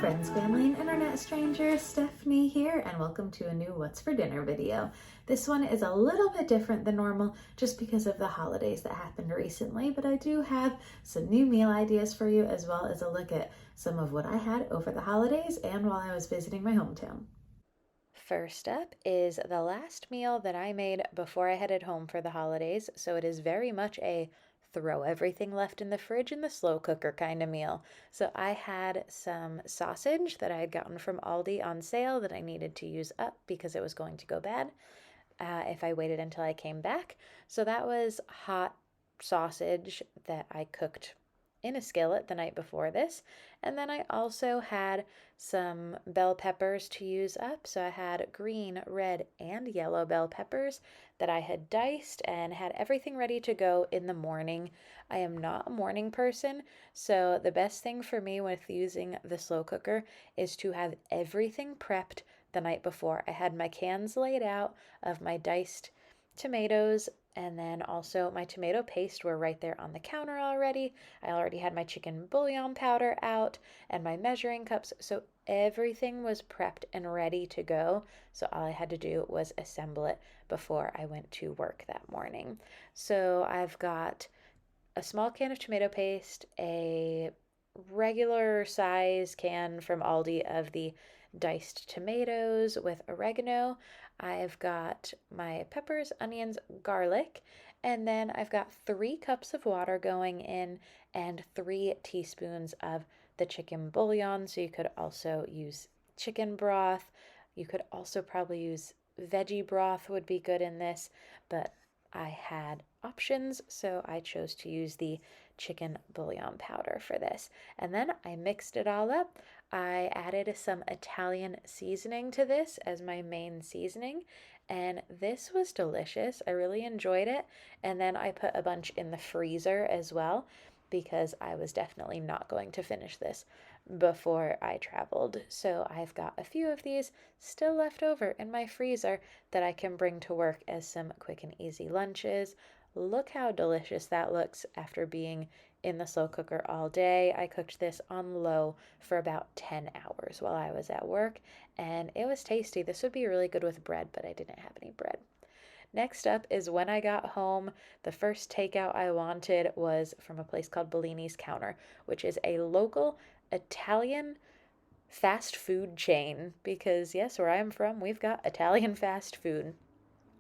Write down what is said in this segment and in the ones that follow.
friends, family, and internet strangers, Stephanie here, and welcome to a new What's for Dinner video. This one is a little bit different than normal just because of the holidays that happened recently, but I do have some new meal ideas for you as well as a look at some of what I had over the holidays and while I was visiting my hometown. First up is the last meal that I made before I headed home for the holidays, so it is very much a throw everything left in the fridge in the slow cooker kind of meal. So I had some sausage that I had gotten from Aldi on sale that I needed to use up because it was going to go bad if I waited until I came back. So that was hot sausage that I cooked in a skillet the night before this. And then I also had some bell peppers to use up. So I had green, red, and yellow bell peppers that I had diced and had everything ready to go in the morning. I am not a morning person, so the best thing for me with using the slow cooker is to have everything prepped the night before. I had my cans laid out of my diced tomatoes, and then also my tomato paste were right there on the counter already. I already had my chicken bouillon powder out and my measuring cups, so everything was prepped and ready to go. So all I had to do was assemble it before I went to work that morning. So I've got a small can of tomato paste, a regular size can from Aldi of the diced tomatoes with oregano. I've got my peppers, onions, garlic, and then I've got 3 cups of water going in and 3 teaspoons of the chicken bouillon. So you could also use chicken broth. You could also probably use veggie broth would be good in this, but I had options, so I chose to use the chicken bouillon powder for this. And then I mixed it all up. I added some Italian seasoning to this as my main seasoning, and this was delicious. I really enjoyed it. And then I put a bunch in the freezer as well because I was definitely not going to finish this before I traveled. So I've got a few of these still left over in my freezer that I can bring to work as some quick and easy lunches. Look how delicious that looks after being in the slow cooker all day. I cooked this on low for about 10 hours while I was at work, and it was tasty. This would be really good with bread, but I didn't have any bread. Next up is when I got home, the first takeout I wanted was from a place called Bellini's Counter, which is a local Italian fast food chain. Because, yes, where I'm from, we've got Italian fast food.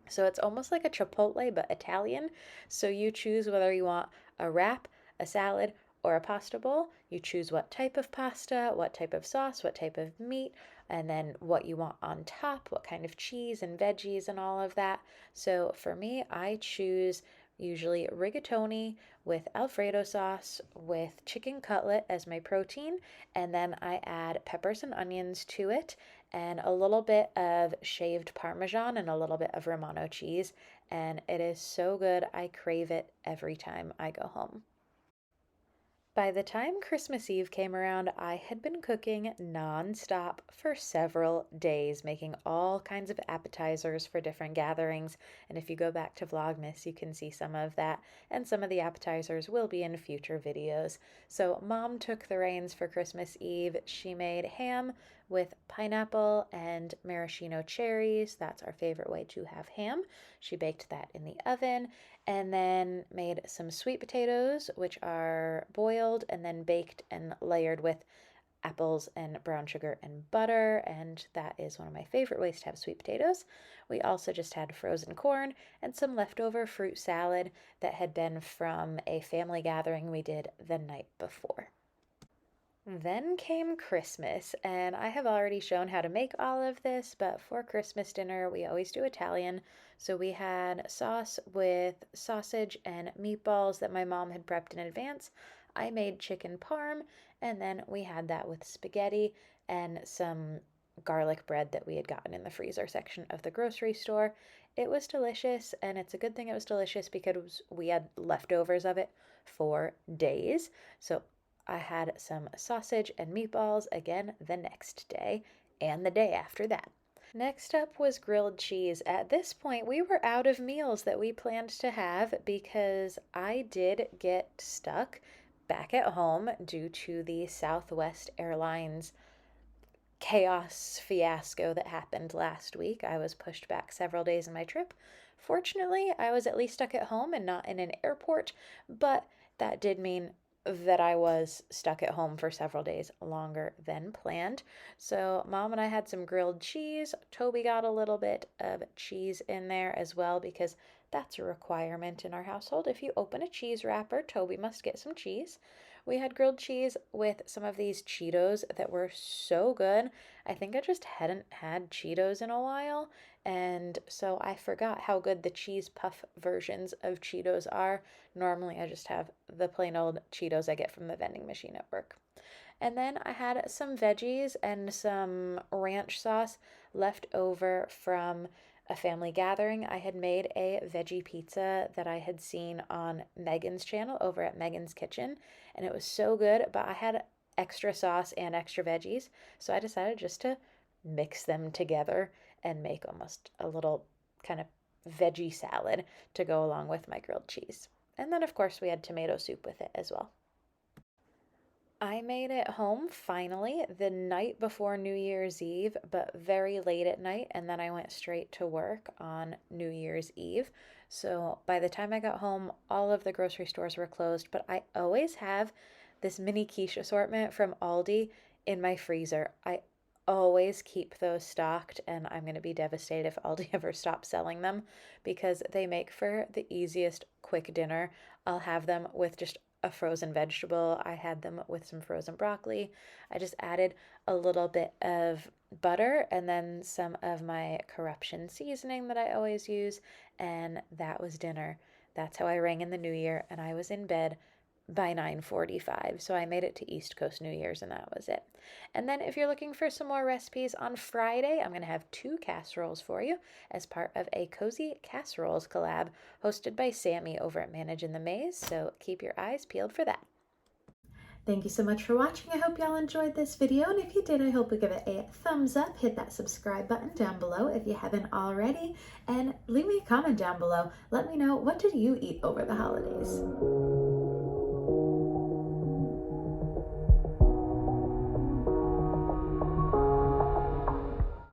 So it's almost like a Chipotle, but Italian. So you choose whether you want a wrap, a salad, or a pasta bowl. You choose what type of pasta, what type of sauce, what type of meat, and then what you want on top, what kind of cheese and veggies and all of that. So for me, I choose usually rigatoni with Alfredo sauce with chicken cutlet as my protein, and then I add peppers and onions to it and a little bit of shaved Parmesan and a little bit of Romano cheese, and it is so good. I crave it every time I go home. By the time Christmas Eve came around, I had been cooking non-stop for several days, making all kinds of appetizers for different gatherings. And if you go back to Vlogmas, you can see some of that, and some of the appetizers will be in future videos. So Mom took the reins for Christmas Eve. She made ham with pineapple and maraschino cherries. That's our favorite way to have ham. She baked that in the oven and then made some sweet potatoes, which are boiled and then baked and layered with apples and brown sugar and butter, and that is one of my favorite ways to have sweet potatoes. We also just had frozen corn and some leftover fruit salad that had been from a family gathering we did the night before. Then came Christmas, and I have already shown how to make all of this, but for Christmas dinner, we always do Italian. So we had sauce with sausage and meatballs that my mom had prepped in advance. I made chicken parm, and then we had that with spaghetti and some garlic bread that we had gotten in the freezer section of the grocery store. It was delicious, and it's a good thing it was delicious because we had leftovers of it for days. So I had some sausage and meatballs again the next day and the day after that. Next up was grilled cheese. At this point, we were out of meals that we planned to have because I did get stuck back at home due to the Southwest Airlines chaos fiasco that happened last week. I was pushed back several days in my trip. Fortunately, I was at least stuck at home and not in an airport, but that did mean that I was stuck at home for several days longer than planned. So, Mom and I had some grilled cheese. Toby got a little bit of cheese in there as well because that's a requirement in our household. If you open a cheese wrapper, Toby must get some cheese. We had grilled cheese with some of these Cheetos that were so good. I think I just hadn't had Cheetos in a while, and so I forgot how good the cheese puff versions of Cheetos are. Normally, I just have the plain old Cheetos I get from the vending machine at work. And then I had some veggies and some ranch sauce left over from a family gathering. I had made a veggie pizza that I had seen on Megan's channel over at Megan's Kitchen, and it was so good, but I had extra sauce and extra veggies, so I decided just to mix them together and make almost a little kind of veggie salad to go along with my grilled cheese. And then, of course, we had tomato soup with it as well. I made it home finally the night before New Year's Eve, but very late at night, and then I went straight to work on New Year's Eve. So by the time I got home, all of the grocery stores were closed, but I always have this mini quiche assortment from Aldi in my freezer. I always keep those stocked, and I'm going to be devastated if Aldi ever stops selling them because they make for the easiest quick dinner. I'll have them with just a frozen vegetable. I had them with some frozen broccoli. I just added a little bit of butter and then some of my corruption seasoning that I always use, and that was dinner. That's how I rang in the new year, and I was in bed by 9:45. So I made it to East Coast New Year's, and that was it. And then if you're looking for some more recipes on Friday, I'm going to have 2 casseroles for you as part of a Cozy Casseroles collab hosted by Sammy over at Manage in the Maze. So keep your eyes peeled for that. Thank you so much for watching. I hope y'all enjoyed this video, and if you did, I hope you give it a thumbs up, hit that subscribe button down below if you haven't already, and leave me a comment down below. Let me know, what did you eat over the holidays?